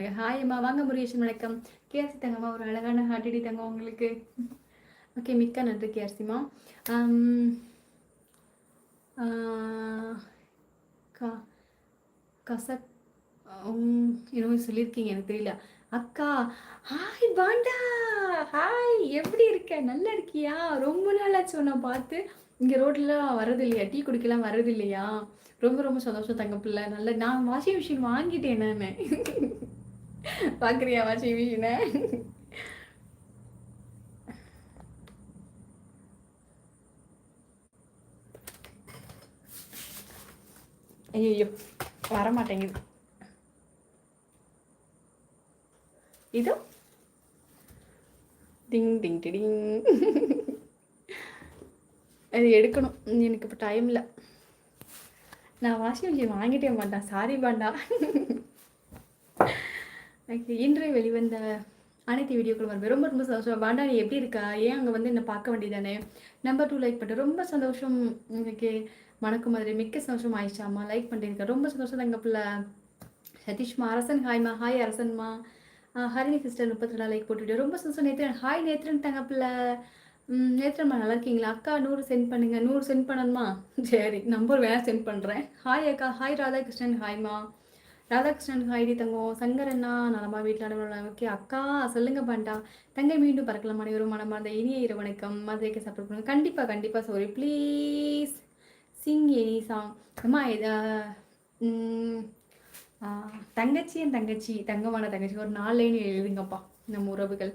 Hi அம்மா, வாங்க முருகேஷன், வணக்கம். கேஆர்சி தங்கம்மா, ஒரு அழகான ஹார்டடி தங்கம் உங்களுக்கு. ஓகே, மிக்க நன்றி கேஆர்சிமா. கசக் இன்னும் சொல்லியிருக்கீங்க, எனக்கு தெரியல. அக்கா ஹாய் பாண்டா, ஹாய், எப்படி இருக்க? நல்லா இருக்கியா? ரொம்ப நாளாச்சு உன்னை பார்த்து. இங்கே ரோட்லாம் வர்றது இல்லையா? டீ குடிக்கலாம் வர்றது இல்லையா? ரொம்ப ரொம்ப சந்தோஷம் தங்க பிள்ளை. நல்ல நான் வாஷிங் மிஷின் வாங்கிட்டேன் நான். பார்க்குறியா வாஷிங் மிஷினை? ஐயோ, வரமாட்டேங்குது. இதோ டிங் டிங் டிடிங். அது எடுக்கணும், எனக்கு இப்போ டைம் இல்லை. நான் வாஷிங் மிஷின் வாங்கிட்டே மாட்டேன், சாரி பாண்டா. இன்று வெளிவந்த அனைத்து வீடியோக்கள் வருவேன். ரொம்ப ரொம்ப சந்தோஷம். பாண்டா, நீ எப்படி இருக்கா? ஏன் அங்கே வந்து என்னை பார்க்க வேண்டியதானே? நம்பர் 2 லைக் பண்ணிட்டு ரொம்ப சந்தோஷம். எனக்கு வணக்கம் மாதிரி மிக்க சந்தோஷம். ஆயிடுச்சாம்மா லைக் பண்ணியிருக்கேன், ரொம்ப சந்தோஷம் தங்க பிள்ளை. சதீஷ்மா, அரசன் ஹாய்மா. ஹாய் அரசன்மா. ஹரிணி சிஸ்டர் 32 லைக் போட்டுவிட்டு ரொம்ப சந்தோஷம். நேத்ரன் ஹாய் நேத்ரன் தங்க பிள்ளை. நேத்ரன்மா நல்லா இருக்கீங்களா? அக்கா 100 சென்ட் பண்ணுங்க. 100 சென்ட் பண்ணணுமா? சரி, நம்பர் வேணா சென்ட் பண்ணுறேன். ஹாய் அக்கா. ஹாய் ராதாகிருஷ்ணன். ஹாய்மா ராதாகிருஷ்ணன். ஹாய்டி தங்கம். சங்கரண்ணா நலமா? வீட்டில் அனுபவம். ஓகே அக்கா, சொல்லுங்க பாண்டா. தங்கை மீண்டும் பறக்கலாம். அனைவரும் மனமார்ந்த இனிய இரு வணக்கம். மதுரைக்கு சப்போர்ட் பண்ணுங்க. கண்டிப்பாக கண்டிப்பாக. Sorry, please Singh any song. அம்மா தங்கச்சி, என் தங்கச்சி, தங்கமான தங்கச்சி, ஒரு 4 லைன் எழுதுங்கப்பா நம்ம உறவுகள்.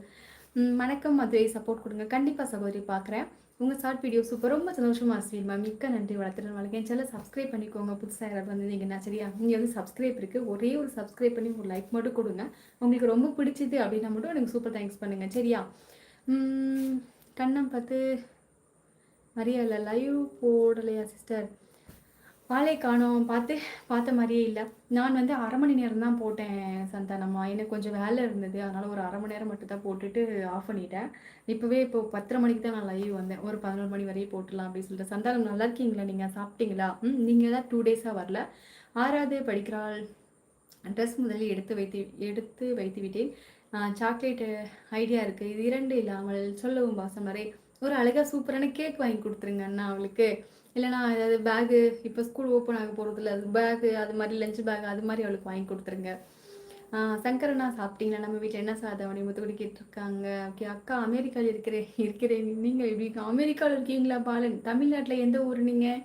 வணக்கம் மதுரை, சப்போர்ட் கொடுங்க. கண்டிப்பாக சகோதரி பார்க்குறேன். உங்கள் ஷார்ட் வீடியோ சூப்பர், ரொம்ப சந்தோஷமாக ஆசிரியமா. மிக்க நன்றி. வளர்த்துறேன் வாழ்க்கை. என் சேனல் சப்ஸ்கிரைப் பண்ணிக்கோங்க. புதுசாக யாராவது வந்தீங்கன்னா சரியா? இங்கே வந்து சப்ஸ்கிரைப் இருக்குது, ஒரே ஒரு சப்ஸ்கிரைப் பண்ணி ஒரு லைக் மட்டும் கொடுங்க. உங்களுக்கு ரொம்ப பிடிச்சிது அப்படின்னா மட்டும் எனக்கு சூப்பர் தேங்க்ஸ் பண்ணுங்கள் சரியா? கண்ணம் பார்த்து மரியாதை லைவ் போடலையா சிஸ்டர்? வாழை காணோம், பார்த்த மாதிரியே இல்லை. நான் வந்து 1/2 மணி நேரம் தான் போட்டேன் சந்தானம்மா. எனக்கு கொஞ்சம் வேலை இருந்தது, அதனால் ஒரு 1/2 மணி நேரம் மட்டும் தான் போட்டுட்டு ஆஃப் பண்ணிட்டேன். இப்போ 10:30 மணிக்கு தான் நான் லைவ் வந்தேன். ஒரு 11 மணி வரையும் போட்டுடலாம் அப்படின்னு சொல்லிட்டு. சந்தானம் நல்லா இருக்கீங்களா? நீங்கள் சாப்பிட்டீங்களா? நீங்கள் தான் 2 டேஸாக வரல. 6வது படிக்கிறாள். ட்ரெஸ் முதலில் எடுத்து வைத்து விட்டேன். சாக்லேட்டு ஐடியா இருக்குது. இது 2 இல்லாமல் சொல்லவும் பாசம் வரை ஒரு அழகாக சூப்பரான கேக் வாங்கி கொடுத்துருங்க அண்ணா அவளுக்கு. இல்லைனா ஏதாவது பேகு, இப்போ ஸ்கூல் ஓப்பன் ஆக போகிறதில்ல, அது பேகு, அது மாதிரி லஞ்ச் பேக் அது மாதிரி அவளுக்கு வாங்கி கொடுத்துருங்க. சங்கரண்ணா சாப்பிட்டீங்களா? நம்ம வீட்டில் என்ன சாதம் முத்துக்குடி கேட்டிருக்காங்க. ஓகே அக்கா, அமெரிக்காவில் இருக்கிறேன். நீங்கள் எப்படி அமெரிக்காவில் இருக்கீங்களா பாலன்? தமிழ்நாட்டில் எந்த ஊர் நீங்கள்?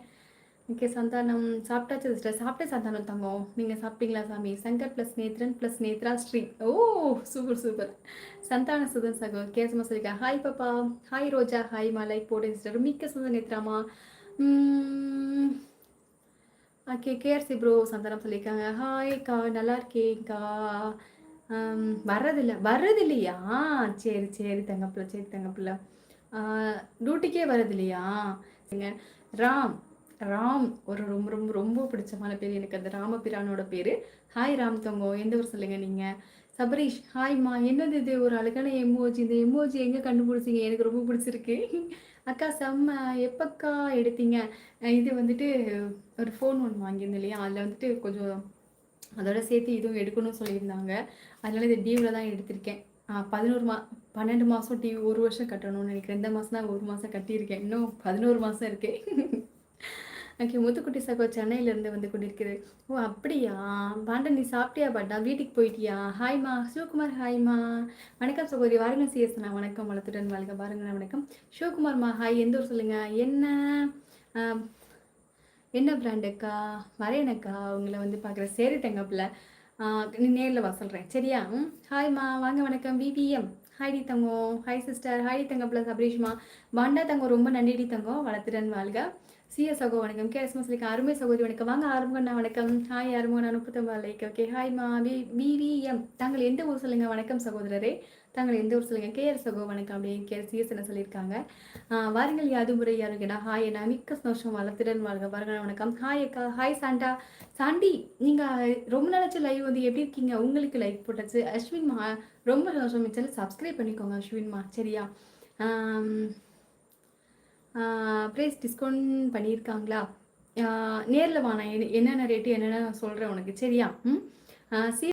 ஓகே சந்தானம், சாப்பிட்டாச்சு சிஸ்டர். சாப்பிட்டே சந்தானம் தங்கம். நீங்கள் சாப்பிட்டீங்களா சாமி? Shankar plus Nethran plus Nethra Sri. ஓ சூப்பர் சூப்பர். சந்தான சுதன் சகோ கேசமா சொல்லிக்கா. ஹாய் பாப்பா. ஹாய் ரோஜா. ஹாய் மா லைக் போடு சிஸ்டர். மிக்க சுதன் நேத்ராமா. ஓகே கேஆர்சி ப்ரோ சந்தானம் சொல்லியிருக்காங்க. ஹாய்க்கா, நல்லா இருக்கேங்க்கா. வர்றதில்லையா? சரி சரி தங்கப்பிள்ள, சரி தங்கப்பிள்ள. டியூட்டிக்கே வரதில்லையா? ராம் ராம் ஒரு ரொம்ப ரொம்ப ரொம்ப பிடிச்சமான பேர் எனக்கு, அந்த ராமபிரானோட பேர். ஹாய் ராம் தங்கோ, எந்த ஊர் சொல்லுங்க நீங்கள்? சபரீஷ் ஹாய்மா. என்னது இது ஒரு அழகான எமோஜி, இந்த எமோஜி எங்கே கண்டுபிடிச்சிங்க? எனக்கு ரொம்ப பிடிச்சிருக்கு. அக்கா செம்ம, எப்பக்கா எடுத்தீங்க? இது வந்துட்டு ஒரு ஃபோன் ஒன்று வாங்கியிருந்தேன் இல்லையா, அதில் வந்துட்டு கொஞ்சம் அதோட சேர்த்து இதுவும் எடுக்கணும்னு சொல்லியிருந்தாங்க. அதனால இது டியூவில் தான் எடுத்திருக்கேன். 12 மாதம் டிவி 1 வருஷம் கட்டணும்னு நினைக்கிறேன். இந்த மாதம் தான் 1 மாதம் கட்டியிருக்கேன், இன்னும் 11 மாதம் இருக்கேன். ஓகே முத்துக்குட்டி சகோ சென்னையிலேருந்து வந்து கொண்டிருக்குது. ஓ அப்படியா பாண்டா, நீ சாப்பிட்டியா பாண்டா? வீட்டுக்கு போயிட்டியா? ஹாய்மா சிவகுமார். ஹாய்மா வணக்கம் சகோதரி. வாருங்கள் சிஎஸ்ண்ணா. வணக்கம், வளத்துடன் வாழ்க. பாருங்கண்ணா வணக்கம். சிவகுமார்மா ஹாய். எந்த ஊர் சொல்லுங்கள்? என்ன பிராண்டுக்கா? வரேனக்கா உங்களை வந்து பார்க்குறேன். சரி தங்கப்பில், நீ நேரில் வா சொல்கிறேன் சரியா? ஹாய்மா வாங்க வணக்கம். விவிஎம் ஹாய்டி தங்கம். Hi sister. ஹாய்டி தங்கப்பில். சபரீஷ்மா பாண்டா தங்கம் ரொம்ப நன்றிடி தங்கம். வளத்துடன் வாழ்க. சிஎஸ் சகோ வணக்கம். கேஎஸ்மா சொல்லிக்க. அருமை சகோதரி வணக்கம். வாங்க ஆறுமுகண்ணா வணக்கம். ஹாய் ஆறுமுகண்ணா 39 லைக். ஓகே ஹாய்மா. விவிஎம் தாங்கள் எந்த ஊர் சொல்லுங்கள்? வணக்கம் சகோதரரே, தாங்கள் எந்த ஊர் சொல்லுங்கள்? கேஆர் சகோ வணக்கம். அப்படியே கேஆர் சிஎஸ் என்ன சொல்லியிருக்காங்க. வாருங்கள் யாது முறை யாருங்கடா. ஹாய் அண்ணா மிக்க சந்தோஷம். வளத்துடன் வாழ்க. பாருங்க வணக்கம். ஹாய் அக்கா. Hi Santa. சாண்டி நீங்கள் ரொம்ப நாளாச்சு லைவ் வந்து எப்படி இருக்கீங்க? உங்களுக்கு லைக் போட்டாச்சு. அஸ்வின்மா ரொம்ப சந்தோஷம். மிச்சல் சப்ஸ்கிரைப் பண்ணிக்கோங்க அஸ்வின்மா சரியா? ப்ரைஸ் டிஸ்கவுண்ட் பண்ணியிருக்காங்களா? நேரில் வாங்க, என்னென்ன ரேட்டு என்னென்ன சொல்கிறேன் உனக்கு சரியா?